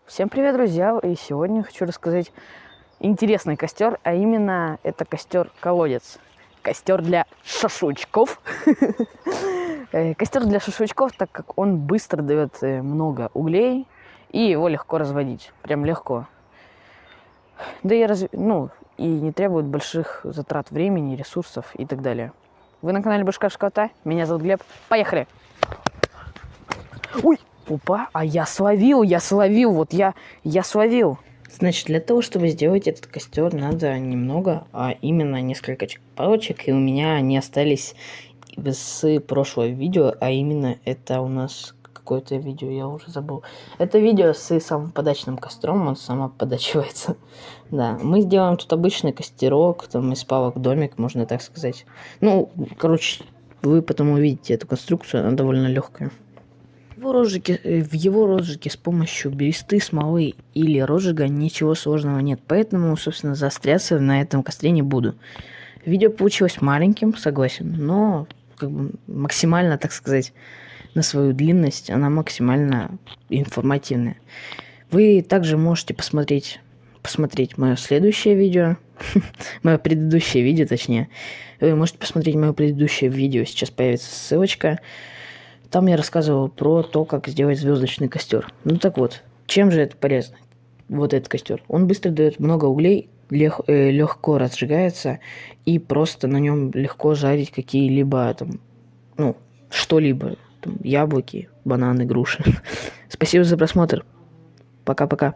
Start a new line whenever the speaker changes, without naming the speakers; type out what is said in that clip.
Всем привет, друзья! И сегодня хочу рассказать интересный костер, а именно это костер-колодец. Костер для шашлычков. Костер для шашлычков, так как он быстро дает много углей, и его легко разводить. Прям легко. Да и, и не требует больших затрат времени, ресурсов и так далее. Вы на канале Башкаш Кота. Меня зовут Глеб. Поехали! Ой! Опа, а я словил, вот я словил. Значит, для того, чтобы сделать этот костер, надо немного, а именно несколько палочек, и у меня они остались с прошлого видео, а именно это у нас какое-то видео, я уже забыл. Это видео с самым подачным костром, он самоподачивается. Да, мы сделаем тут обычный костерок, там из палок домик, можно так сказать. Ну, короче, вы потом увидите эту конструкцию, она довольно легкая. В его розжиге с помощью бересты, смолы или розжига ничего сложного нет, поэтому, собственно, заостряться на этом костре не буду. Видео получилось маленьким, согласен, но как бы максимально, так сказать, на свою длинность она максимально информативная. Вы также можете посмотреть мое следующее видео, мое предыдущее видео, точнее. Вы можете посмотреть мое предыдущее видео, сейчас появится ссылочка. Там я рассказывал про то, как сделать звездочный костер. Ну так вот, чем же это полезно? Вот этот костер. Он быстро дает много углей, легко разжигается, и просто на нем легко жарить какие-либо там, ну, что-либо. Там, яблоки, бананы, груши. Спасибо за просмотр. Пока-пока.